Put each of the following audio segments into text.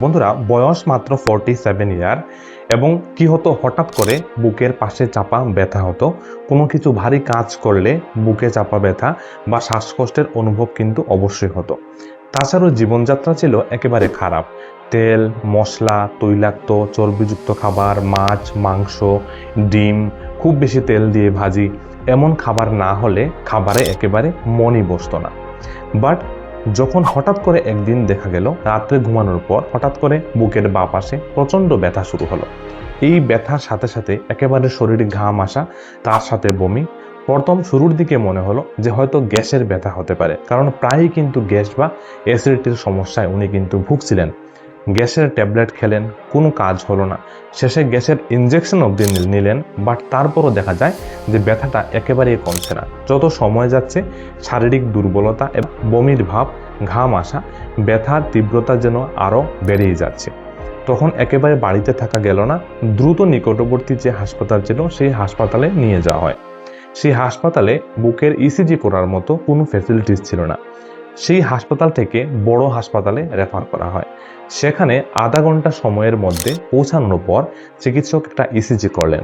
বন্ধুরা, বয়স মাত্র 47 ইয়ার এবং কি হতো, হঠাৎ করে বুকের পাশে চাপা ব্যথা হতো। কোনো কিছু ভারী কাজ করলে বুকে চাপা ব্যথা বা শ্বাসকষ্টের অনুভব কিন্তু অবশ্যই হতো। তাছাড়াও জীবনযাত্রা ছিল একেবারে খারাপ। তেল, মশলা, তৈলাক্ত, চর্বিযুক্ত খাবার, মাছ, মাংস, ডিম, খুব বেশি তেল দিয়ে ভাজি, এমন খাবার না হলে খাবারে একেবারে মনই বসতো না। বাট যখন হঠাৎ করে একদিন দেখা গেল রাত্রে ঘুমানোর পর হঠাৎ করে বুকের বাঁ পাশে প্রচন্ড ব্যথা শুরু হলো। এই ব্যথার সাথে সাথে একেবারে শরীরে ঘাম আসা, তার সাথে বমি। প্রথম শুরুর দিকে মনে হলো যে হয়তো গ্যাসের ব্যথা হতে পারে, কারণ প্রায়ই কিন্তু গ্যাস বা অ্যাসিডিটির সমস্যায় উনি কিন্তু ভুগছিলেন। গ্যাসের ট্যাবলেট খেলেন, কোনো কাজ হলো না। শেষে গ্যাসের ইনজেকশন অবধি নিলেন, বাট তারপরও দেখা যায় যে ব্যথাটা একেবারেই কমছে না। যত সময় যাচ্ছে শারীরিক দুর্বলতা এবং বমির ভাব, ঘাম আসা, ব্যথার তীব্রতা যেন আরও বেড়েই যাচ্ছে। তখন একেবারে বাড়িতে থাকা গেল না, দ্রুত নিকটবর্তী যে হাসপাতাল ছিল সেই হাসপাতালে নিয়ে যাওয়া হয়। সেই হাসপাতালে বুকের ইসিজি করার মতো কোনো ফ্যাসিলিটিস ছিল না। সেই হাসপাতাল থেকে বড় হাসপাতালে রেফার করা হয়। সেখানে আধা ঘন্টা সময়ের মধ্যে পৌঁছানোর পর চিকিৎসক একটা ইসিজি করলেন।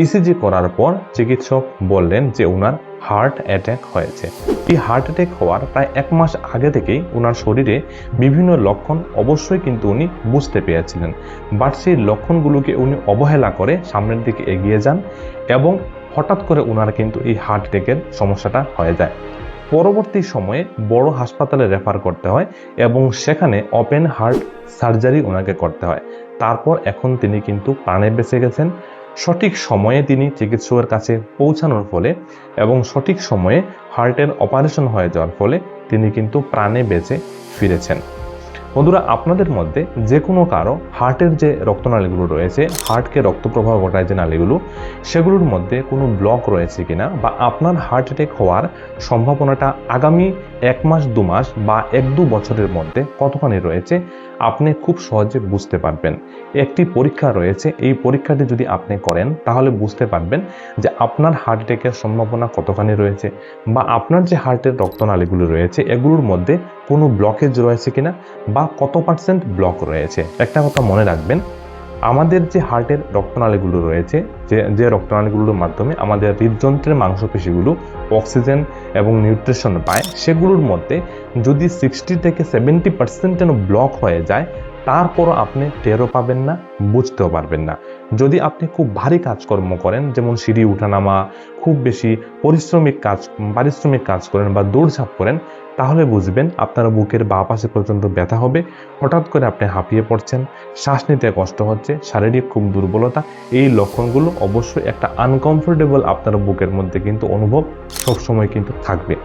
ইসিজি করার পর চিকিৎসক বললেন যে ওনার হার্ট অ্যাটাক হয়েছে। এই হার্ট অ্যাটাক হওয়ার প্রায় 1 মাস আগে থেকেই ওনার শরীরে বিভিন্ন লক্ষণ অবশ্যই কিন্তু উনি বুঝতে পেরেছিলেন। বাট সেই লক্ষণগুলোকে উনি অবহেলা করে সামনের দিকে এগিয়ে যান এবং হঠাৎ করে ওনার কিন্তু এই হার্ট অ্যাটাকের সমস্যাটা হয়ে যায়। পরবর্তী সময়ে বড় হাসপাতালে রেফার করতে হয় এবং সেখানে ওপেন হার্ট সার্জারি ওনাকে করতে হয়। তারপর এখন তিনি কিন্তু প্রাণে বেঁচে গেছেন। সঠিক সময়ে তিনি চিকিৎসকের কাছে পৌঁছানোর ফলে এবং সঠিক সময়ে হার্টের অপারেশন হয়ে যাওয়ার ফলে তিনি কিন্তু প্রাণে বেঁচে ফিরেছেন। বন্ধুরা, আপনাদের মধ্যে যে কোনো কারো হার্টের যে রক্তনালীগুলো রয়েছে, হার্টকে রক্ত প্রবাহ ঘটায় যে নালীগুলো, সেগুলোর মধ্যে কোনো ব্লক রয়েছে কিনা বা আপনার হার্ট অ্যাটাক হওয়ার সম্ভাবনাটা আগামী 1 মাস 2 মাস বা 1-2 বছরের মধ্যে কতখানি রয়েছে আপনি খুব সহজে বুঝতে পারবেন। একটি পরীক্ষা রয়েছে, এই পরীক্ষাটি যদি আপনি করেন তাহলে বুঝতে পারবেন যে আপনার হার্ট অ্যাটাকের সম্ভাবনা কতখানি রয়েছে বা আপনার যে হার্টের রক্তনালীগুলো রয়েছে এগুলোর মধ্যে কোনো ব্লকেজ রয়েছে কিনা বা কত পার্সেন্ট ব্লক রয়েছে। একটা কথা মনে রাখবেন, আমাদের যে হার্টের রক্তনালীগুলো রয়েছে, যে রক্তনালীগুলোর মাধ্যমে আমাদের হৃদযন্ত্রের মাংসপেশিগুলো অক্সিজেন এবং নিউট্রিশন পায়, সেগুলোর মধ্যে যদি 60 থেকে 70% যেন ব্লক হয়ে যায়, তারপরও আপনি টেরও পাবেন না, বুঝতেও পারবেন না। যদি আপনি খুব ভারী কাজকর্ম করেন, যেমন সিঁড়ি উঠানামা, খুব বেশি পারিশ্রমিক কাজ করেন বা দৌড়ঝাঁপ করেন, তাহলে বুঝবেন আপনার বুকের বাঁ পাশে পর্যন্ত ব্যথা হবে। হঠাৎ করে আপনি হাঁপিয়ে পড়ছেন, শ্বাস নিতে কষ্ট হচ্ছে, শারীরিক খুব দুর্বলতা, এই লক্ষণগুলো অবশ্যই একটা আনকমফোর্টেবল আপনার বুকের মধ্যে কিন্তু অনুভব সবসময় কিন্তু থাকবে।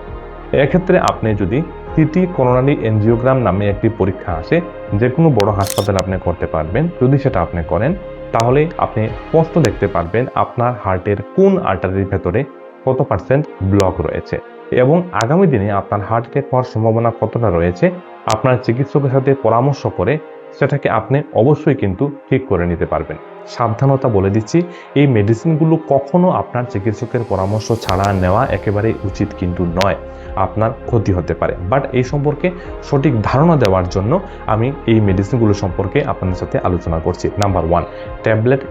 এক্ষেত্রে আপনি যদি সিটি করোনারি এনজিওগ্রাম নামে একটি পরীক্ষা আসে, যে কোনো বড় হাসপাতালে আপনি করতে পারবেন। যদি সেটা আপনি করেন তাহলে আপনি স্পষ্ট দেখতে পারবেন আপনার হার্টের কোন আর্টারির ভেতরে কত পার্সেন্ট ব্লক রয়েছে এবং আগামী দিনে আপনার হার্ট অ্যাটাক হওয়ার সম্ভাবনা কতটা রয়েছে আপনার চিকিৎসকের সাথে পরামর্শ করে সেটাকে আপনি অবশ্যই কিন্তু ঠিক করে নিতে পারবেন। সাবধানতা বলে দিচ্ছি, এই মেডিসিনগুলো কখনো আপনার চিকিৎসকের পরামর্শ ছাড়া নেওয়া একেবারে উচিত কিন্তু নয়, আপনার ক্ষতি হতে পারে। বাট এই সম্পর্কে সঠিক ধারণা দেওয়ার জন্য আমি এই মেডিসিনগুলো সম্পর্কে আপনাদের সাথে আলোচনা করছি। নাম্বার 1, ট্যাবলেট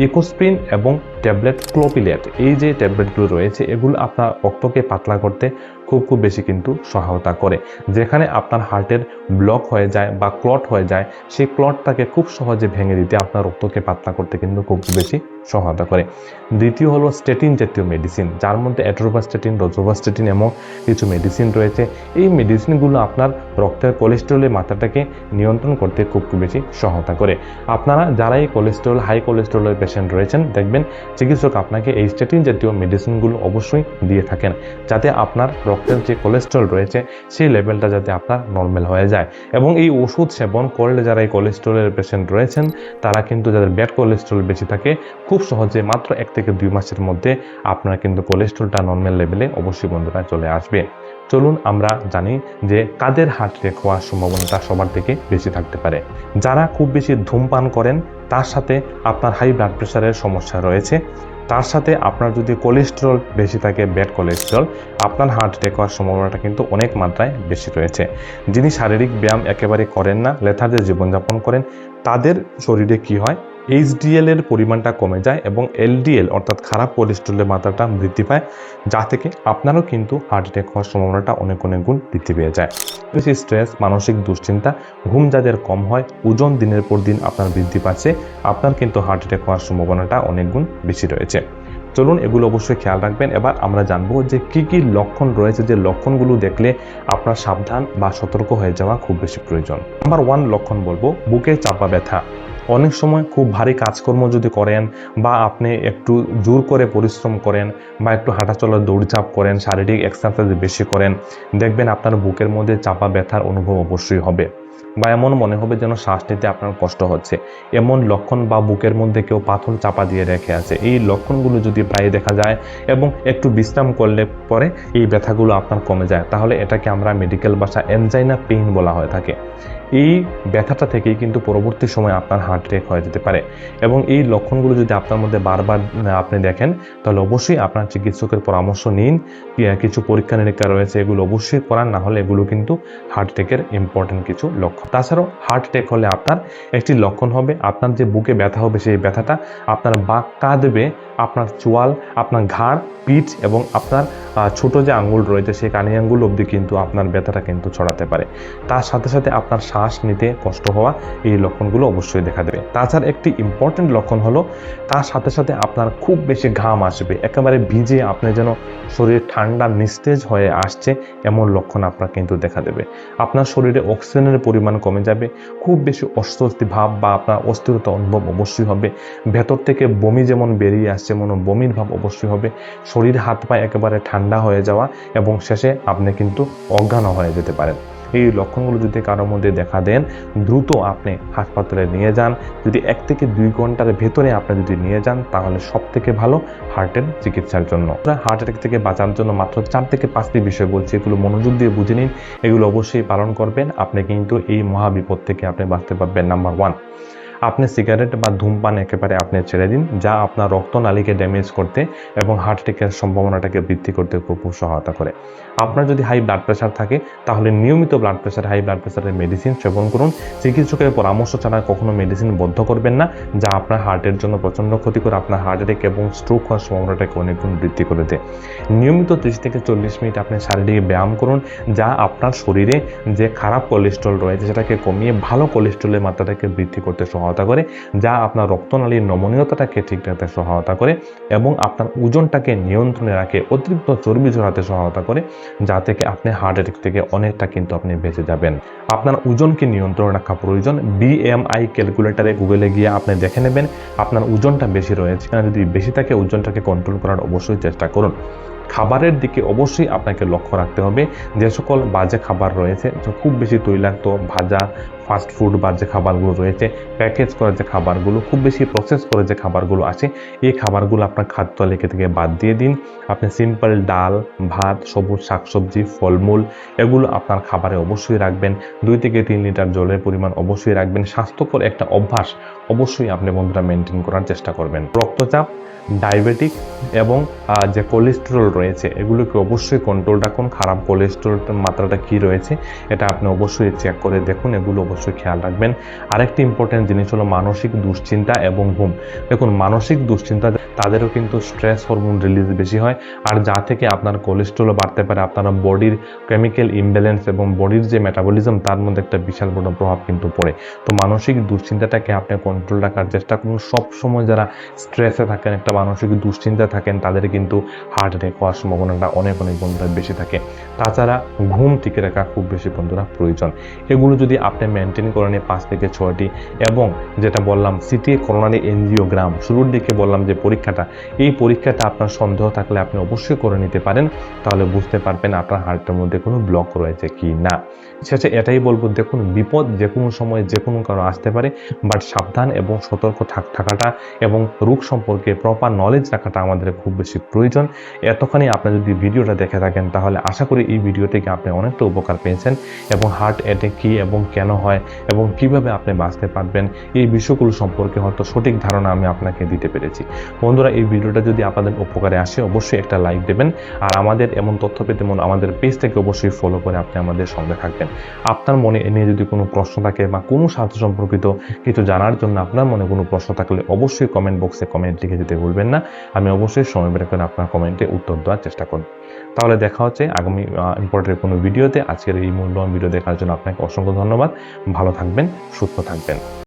ইকোস্প্রিন এবং ট্যাবলেট ক্লোপিলেট। এই যে ট্যাবলেটগুলো রয়েছে এগুলো আপনার রক্তকে পাতলা করতে খুব বেশি কিন্তু সহায়তা করে। যেখানে আপনার হার্টের ব্লক হয়ে যায় বা ক্লট হয়ে যায়, সেই ক্লটটাকে খুব সহজে ভেঙে দিতে আপনার রক্তকে পাতলা করতে কিন্তু খুব বেশি সহায়তা করে। দ্বিতীয় হলো স্টেটিন জাতীয় মেডিসিন, যার মধ্যে অ্যাট্রোভাস্টেটিন, রোজোভাস্টেটিন এমন কিছু মেডিসিন রয়েছে। এই মেডিসিনগুলো আপনার রক্তের কোলেস্টেরলের মাত্রাটাকে নিয়ন্ত্রণ করতে খুব বেশি সহায়তা করে। আপনারা যারা এই হাই কোলেস্টেরলের পেশেন্ট রয়েছেন, দেখবেন চিকিৎসক আপনাকে এই স্টেটিন জাতীয় মেডিসিনগুলো অবশ্যই দিয়ে থাকেন, যাতে আপনার রক্তের যে কোলেস্টেরল রয়েছে সেই লেভেলটা যাতে আপনার নর্মাল হয়ে যায়। এবং এই ওষুধ সেবন করলে যারা এই কোলেস্টেরলের পেশেন্ট রয়েছেন তারা কিন্তু, যাদের ব্যাড কোলেস্টেরল বেশি থাকে, খুব সহজে মাত্র 1 থেকে 2 মাসের মধ্যে আপনার কিন্তু কোলেস্টেরলটা নর্মাল লেভেলে অবশ্যই বন্ধুরা চলে আসবে। চলুন আমরা জানি যে কাদের হার্ট অ্যাটাক হওয়ার সম্ভাবনাটা সবার থেকে বেশি থাকতে পারে। যারা খুব বেশি ধূমপান করেন, তার সাথে আপনার হাই ব্লাড প্রেশারের সমস্যা রয়েছে, তার সাথে আপনার যদি কোলেস্টেরল বেশি থাকে, ব্যাড কোলেস্টেরল, আপনার হার্ট অ্যাটাক হওয়ার সম্ভাবনাটা কিন্তু অনেক মাত্রায় বেশি রয়েছে। যিনি শারীরিক ব্যায়াম একেবারে করেন না, লেথার্জে জীবনযাপন করেন, তাদের শরীরে কি হয়, এইচডিএল এর পরিমাণটা কমে যায় এবং এলডিএল অর্থাৎ খারাপ কোলেস্টেরলের মাত্রাটা বৃদ্ধি পায়, যা থেকে আপনারও কিন্তু হার্ট অ্যাটাক হওয়ার সম্ভাবনাটা অনেক অনেক গুণ বৃদ্ধি পেয়ে যায়। বেশি স্ট্রেস, মানসিক দুশ্চিন্তা, ঘুম যাদের কম হয়, ওজন দিনের পর দিন আপনার বৃদ্ধি পাচ্ছে, আপনার কিন্তু হার্ট অ্যাটাক হওয়ার সম্ভাবনাটা অনেক গুণ বেশি রয়েছে। চলুন এগুলো অবশ্যই খেয়াল রাখবেন। এবার আমরা জানবো যে কি কি লক্ষণ রয়েছে, যে লক্ষণগুলো দেখলে আপনার সাবধান বা সতর্ক হয়ে যাওয়া খুব বেশি প্রয়োজন। নাম্বার 1 লক্ষণ বলবো বুকে চাপা ব্যথা। অনেক সময় খুব ভারী কাজকর্ম যদি করেন বা আপনি একটু জোর করে পরিশ্রম করেন বা একটু হাঁটাচলা দৌড়ঝাঁপ করেন, শারীরিক এক্সারসাইজ বেশি করেন, দেখবেন আপনার বুকের মধ্যে চাপা ব্যথার অনুভব অবশ্যই হবে বা এমন মনে হবে যেন শ্বাস নিতে আপনার কষ্ট হচ্ছে। এমন লক্ষণ বা বুকের মধ্যে কেউ পাথর চাপা দিয়ে রেখে আছে, এই লক্ষণগুলো যদি প্রায় দেখা যায় এবং একটু বিশ্রাম করলে পরে এই ব্যথাগুলো আপনার কমে যায়, তাহলে এটাকে আমরা মেডিকেল ভাষা এনজাইনা পেইন বলা হয়ে থাকে। এই ব্যথাটা থেকেই কিন্তু পরবর্তী সময় আপনার হার্ট অ্যাটাক হয়ে যেতে পারে। এবং এই লক্ষণগুলো যদি আপনার মধ্যে বারবার আপনি দেখেন, তাহলে অবশ্যই আপনার চিকিৎসকের পরামর্শ নিন। কিছু পরীক্ষা নিরীক্ষা রয়েছে, এগুলো অবশ্যই করার, না হলে এগুলো কিন্তু হার্ট অ্যাটাকের ইম্পর্টেন্ট কিছু লক্ষণ। তাছাড়াও হার্ট অ্যাটাক হলে আপনার একটি লক্ষণ হবে, আপনার যে বুকে ব্যথা হবে, সেই ব্যথাটা আপনার বাঁক কাঁধবে, আপনার চোয়াল, আপনার ঘাড়, পিঠ এবং আপনার ছোট যে আঙ্গুল রয়েছে সেই কানি আঙ্গুল অবধি কিন্তু আপনার ব্যথাটা কিন্তু ছড়াতে পারে। তার সাথে সাথে আপনার শ্বাস নিতে কষ্ট হওয়া, এই লক্ষণগুলো অবশ্যই দেখা দেবে। তাছাড়া একটি ইম্পর্টেন্ট লক্ষণ হলো, তার সাথে সাথে আপনার খুব বেশি ঘাম আসবে, একেবারে ভিজে আপনি যেন শরীর ঠান্ডা নিস্তেজ হয়ে আসছে, এমন লক্ষণ আপনার কিন্তু দেখা দেবে। আপনার শরীরে অক্সিজেনের পরিমাণ কমে যাবে, খুব বেশি অস্বস্তি ভাব বা আপনার অস্থিরতা অনুভব অবশ্যই হবে, ভেতর থেকে বমি যেমন বেরিয়ে আসছে মনে বমির ভাব অবশ্যই হবে, শরীর হাত পা একেবারে ঠান্ডা হয়ে যাওয়া এবং শেষে আপনি কিন্তু অজ্ঞানও হয়ে যেতে পারেন। এই লক্ষণগুলো যদি কারোর মধ্যে দেখা দেন, দ্রুত আপনি হাসপাতালে নিয়ে যান। যদি 1 থেকে 2 ঘন্টার ভেতরে আপনি যদি নিয়ে যান, তাহলে সব থেকে ভালো হার্টের চিকিৎসার জন্য। হার্ট অ্যাটাক থেকে বাঁচার জন্য মাত্র 4 থেকে 5টি বিষয় বলছি, এগুলো মনোযোগ দিয়ে বুঝে নিন, এগুলো অবশ্যই পালন করবেন, আপনি কিন্তু এই মহাবিপদ থেকে আপনি বাঁচতে পারবেন। নাম্বার 1, আপনি সিগারেট বা ধূমপান একেবারে আপনি ছেড়ে দিন, যা আপনার রক্তনালীকে ড্যামেজ করতে এবং হার্ট অ্যাটাকের সম্ভাবনাটাকে বৃদ্ধি করতে খুব সহায়তা করে। আপনার যদি হাই ব্লাড প্রেশার থাকে, তাহলে নিয়মিত ব্লাড প্রেশার, হাই ব্লাড প্রেশারের মেডিসিন সেবন করুন। চিকিৎসকের পরামর্শ ছাড়া কখনো মেডিসিন বন্ধ করবেন না, যা আপনার হার্টের জন্য প্রচণ্ড ক্ষতি করে, আপনার হার্ট অ্যাটাক এবং স্ট্রোক হওয়ার সম্ভাবনাটাকে অনেক গুণ বৃদ্ধি করে দেয়। নিয়মিত 30 থেকে 40 মিনিট আপনি শারীরিক ব্যায়াম করুন, যা আপনার শরীরে যে খারাপ কোলেস্টেরল রয়েছে সেটাকে কমিয়ে ভালো কোলেস্টেরলের মাত্রাটাকে বৃদ্ধি করতে সহায়তা করে, যা আপনার রক্তনালীর নমনীয়তাটাকে ঠিক রাখতে সহায়তা করে এবং আপনার ওজনটাকে নিয়ন্ত্রণে রাখে, অতিরিক্ত চর্বি ঝরাতে সহায়তা করে, যা থেকে আপনি হার্ট অ্যাটাক থেকে অনেকটা কিন্তু আপনি বেঁচে যাবেন। আপনার ওজনকে নিয়ন্ত্রণে রাখা প্রয়োজন। BMI ক্যালকুলেটারে গুগলে গিয়ে আপনি দেখে নেবেন আপনার ওজনটা বেশি রয়েছে, যদি বেশি থাকে ওজনটাকে কন্ট্রোল করার অবশ্যই চেষ্টা করুন। খাবারের দিকে অবশ্যই আপনাকে লক্ষ্য রাখতে হবে। যে সকল বাজে খাবার রয়েছে, খুব বেশি তৈলাক্ত, ভাজা, ফাস্ট ফুড বা যে খাবারগুলো রয়েছে, প্যাকেজ করা যে খাবারগুলো, খুব বেশি প্রসেস করে যে খাবারগুলো আছে, এই খাবারগুলো আপনার খাদ্য তালিকা থেকে বাদ দিয়ে দিন। আপনি সিম্পল ডাল, ভাত, সবুজ শাকসবজি, ফলমূল এগুলো আপনার খাবারে অবশ্যই রাখবেন। 2 থেকে 3 লিটার জলের পরিমাণ অবশ্যই রাখবেন। স্বাস্থ্যকর একটা অভ্যাস অবশ্যই আপনি বন্ধুরা মেনটেন করার চেষ্টা করবেন। রক্তচাপ, ডায়াবেটিক এবং যে কোলেস্টেরল রয়েছে, এগুলোকে অবশ্যই কন্ট্রোল রাখুন। খারাপ কোলেস্টেরলের মাত্রাটা কি রয়েছে এটা আপনি অবশ্যই চেক করে দেখুন, এগুলো অবশ্যই খেয়াল রাখবেন। আরেকটি ইম্পর্টেন্ট জিনিস হলো মানসিক দুশ্চিন্তা এবং ঘুম। দেখুন, মানসিক দুশ্চিন্তা তাদেরও কিন্তু স্ট্রেস হরমোন রিলিজ বেশি হয়, আর যা থেকে আপনার কোলেস্টেরল বাড়তে পারে, আপনার বডির কেমিক্যাল ইমব্যালেন্স এবং বডির যে মেটাবলিজম, তার মধ্যে একটা বিশাল বড় প্রভাব কিন্তু পড়ে। তো মানসিক দুশ্চিন্তাটাকে আপনি কন্ট্রোল রাখার চেষ্টা করুন। সবসময় যারা স্ট্রেসে থাকেন, একটা মানসিক দুশ্চিন্তা থাকেন, তাদের কিন্তু হার্ট অ্যাটাক হওয়ার সম্ভাবনাটা অনেক বন্ধুরা বেশি থাকে। তাছাড়া ঘুম ঠিক রাখা খুব বেশি বন্ধুরা প্রয়োজন। এগুলো যদি আপনি মেনটেন করেন 5 থেকে 6টি, এবং যেটা বললাম সিটি করোনারি এনজিওগ্রাম, শুরুর দিকে বললাম যে পরীক্ষাটা, এই পরীক্ষাটা আপনার সন্দেহ থাকলে আপনি অবশ্যই করে নিতে পারেন, তাহলে বুঝতে পারবেন আপনার হার্টের মধ্যে কোনো ব্লক রয়েছে কি না। শেষে এটাই বলবো, দেখুন বিপদ যে কোনো সময় যে কোনো কারো আসতে পারে, বাট সাবধান এবং সতর্ক থাকাটা এবং রোগ সম্পর্কে প্রপার নলেজ রাখাটা আমাদের খুব বেশি প্রয়োজন। এতখানি আপনি যদি ভিডিওটা দেখে থাকেন, তাহলে আশা করি এই ভিডিও থেকে আপনি অনেকটা উপকার পেয়েছেন এবং হার্ট অ্যাটাক কী এবং কেন হয় এবং কিভাবে আপনি বাঁচতে পারবেন, এই বিষয়গুলো সম্পর্কে হয়তো সঠিক ধারণা আমি আপনাকে দিতে পেরেছি। বন্ধু বন্ধুরা, এই ভিডিওটা যদি আপনাদের উপকারে আসে অবশ্যই একটা লাইক দেবেন। আর আমাদের এমন তথ্য পেতে আমাদের পেজটাকে অবশ্যই ফলো করে আপনি আমাদের সঙ্গে থাকবেন। আপনার মনে এ নিয়ে যদি কোনো প্রশ্ন থাকে বা কোনো স্বাস্থ্য সম্পর্কিত কিছু জানার জন্য আপনার মনে কোনো প্রশ্ন থাকলে অবশ্যই কমেন্ট বক্সে কমেন্ট লিখে দিতে ভুলবেন না। আমি অবশ্যই সময় বের করে আপনার কমেন্টে উত্তর দেওয়ার চেষ্টা করব। তাহলে দেখা হচ্ছে আগামী ইম্পর্টেন্ট কোনো ভিডিওতে। আজকের এই মূল্যবান ভিডিও দেখার জন্য আপনাকে অসংখ্য ধন্যবাদ। ভালো থাকবেন, সুস্থ থাকবেন।